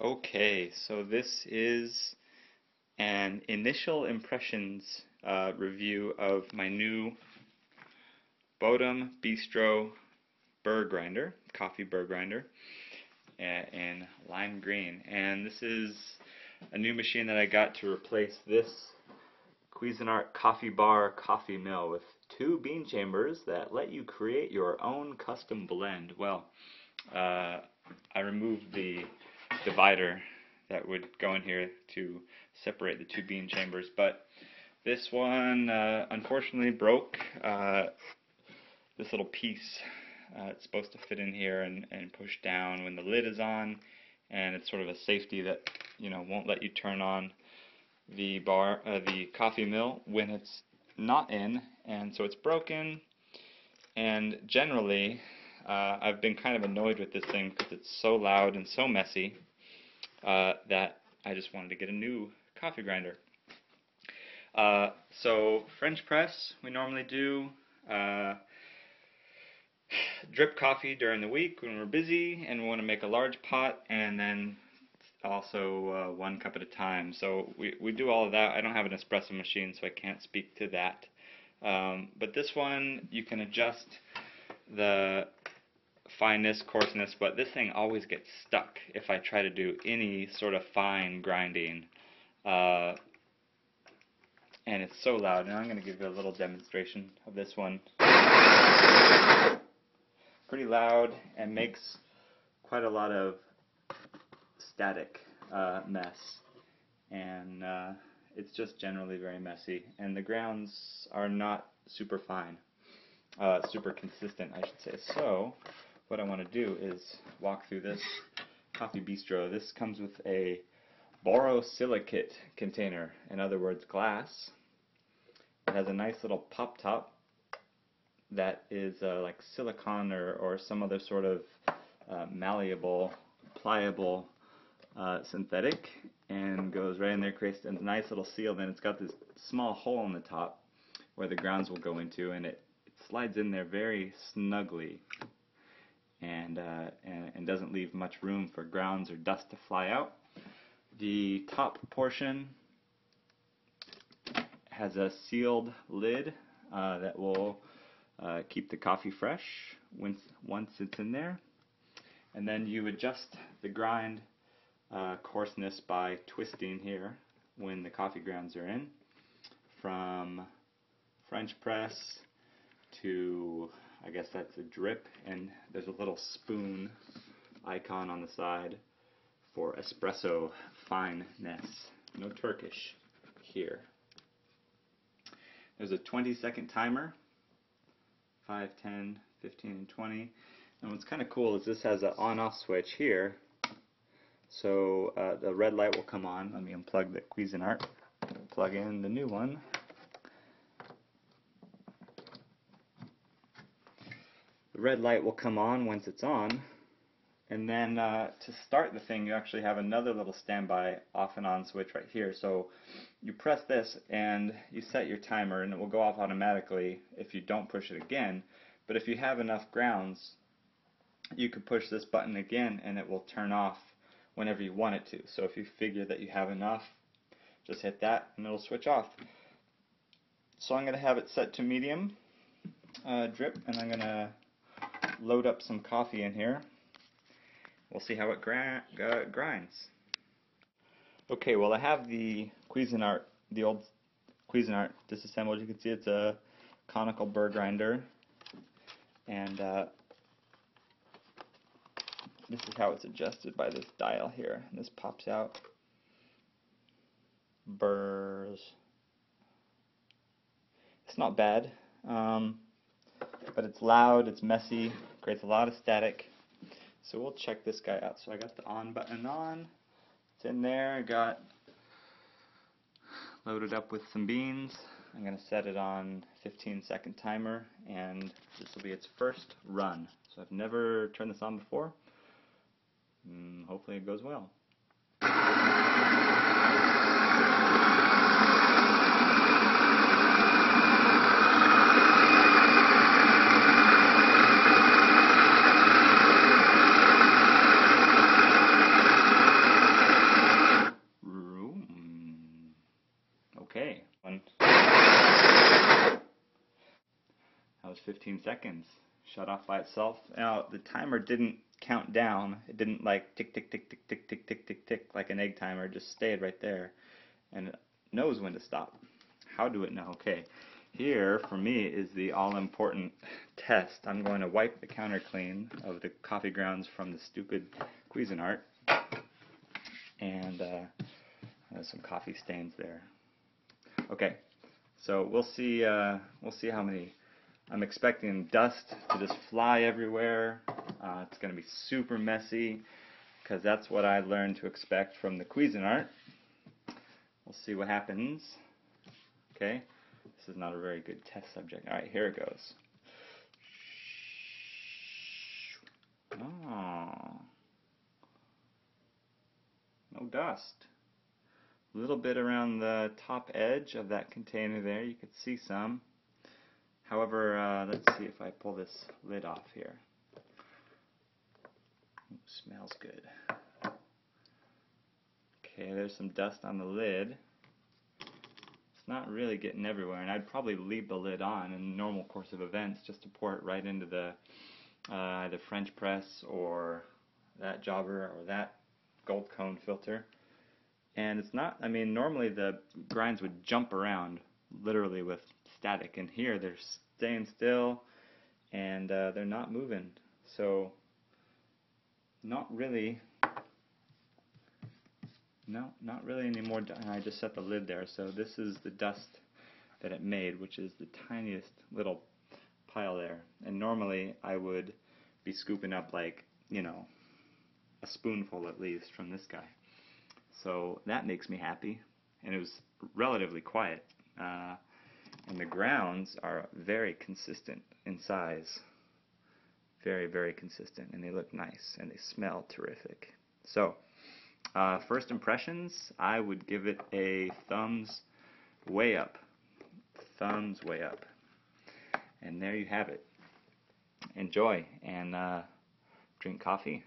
Okay, so this is an initial impressions review of my new Bodum Bistro Burr grinder, coffee Burr grinder, in lime green. And this is a new machine that I got to replace this Cuisinart Coffee Bar coffee mill with two bean chambers that let you create your own custom blend. Well, I removed the divider that would go in here to separate the two bean chambers, but this one unfortunately broke. This little piece, it's supposed to fit in here and push down when the lid is on, and it's sort of a safety that won't let you turn on the coffee mill when it's not in, and so it's broken. And generally I've been kind of annoyed with this thing because it's so loud and so messy that I just wanted to get a new coffee grinder. So French press, we normally do drip coffee during the week when we're busy and we want to make a large pot, and then also 1 cup at a time. So we do all of that. I don't have an espresso machine, so I can't speak to that. But this one, you can adjust the fineness, coarseness, but this thing always gets stuck if I try to do any sort of fine grinding. And it's so loud. And I'm going to give you a little demonstration of this one. Pretty loud and makes quite a lot of static mess. And it's just generally very messy. And the grounds are not super fine. Super consistent, I should say. So what I want to do is walk through this Coffee Bistro. This comes with a borosilicate container, in other words glass. It has a nice little pop top that is like silicone or some other sort of malleable, pliable synthetic, and goes right in there, creates a nice little seal. Then it's got this small hole in the top where the grounds will go into, and it slides in there very snugly, and doesn't leave much room for grounds or dust to fly out. The top portion has a sealed lid that will keep the coffee fresh once it's in there. And then you adjust the grind coarseness by twisting here when the coffee grounds are in, from French press to, I guess that's a drip, and there's a little spoon icon on the side for espresso fineness. No Turkish here. There's a 20-second timer, 5, 10, 15, and 20. And what's kind of cool is this has an on-off switch here. So the red light will come on. Let me unplug the Cuisinart, plug in the new one. The red light will come on once it's on, and then to start the thing you actually have another little standby off and on switch right here. So you press this and you set your timer, and it will go off automatically if you don't push it again. But if you have enough grounds, you could push this button again and it will turn off whenever you want it to. So if you figure that you have enough, just hit that and it'll switch off. So I'm going to have it set to medium drip, and I'm going to load up some coffee in here. We'll see how it grinds. Okay, well I have the Cuisinart, the old Cuisinart disassembled. You can see it's a conical burr grinder, and this is how it's adjusted by this dial here. And this pops out. Burrs. It's not bad, but it's loud, it's messy, creates a lot of static. So we'll check this guy out. So I got the on button on. It's in there. I got loaded up with some beans. I'm going to set it on 15-second timer, and this will be its first run. So I've never turned this on before. Hopefully it goes well. 15 seconds. Shut off by itself. Now, the timer didn't count down. It didn't like tick, tick, tick, tick, tick, tick, tick, tick, tick, like an egg timer. It just stayed right there. And it knows when to stop. How do it know? Okay. Here, for me, is the all-important test. I'm going to wipe the counter clean of the coffee grounds from the stupid Cuisinart. And there's some coffee stains there. Okay, so we'll see how many. I'm expecting dust to just fly everywhere. It's going to be super messy because that's what I learned to expect from the Cuisinart. We'll see what happens. Okay, this is not a very good test subject. All right, here it goes. Oh, no dust. A little bit around the top edge of that container there. You could see some. However, let's see if I pull this lid off here. Ooh, smells good. Okay, there's some dust on the lid. It's not really getting everywhere, and I'd probably leave the lid on in the normal course of events just to pour it right into the either French press or that jobber or that gold cone filter. And it's not, I mean, normally the grinds would jump around literally with static, and here they're staying still and they're not moving. So not really any more. I just set the lid there, so this is the dust that it made, which is the tiniest little pile there. And normally I would be scooping up like, you know, a spoonful at least from this guy. So that makes me happy, and it was relatively quiet. And the grounds are very consistent in size. Very, very consistent, and they look nice, and they smell terrific. So, first impressions, I would give it a thumbs way up. Thumbs way up. And there you have it. Enjoy, and drink coffee.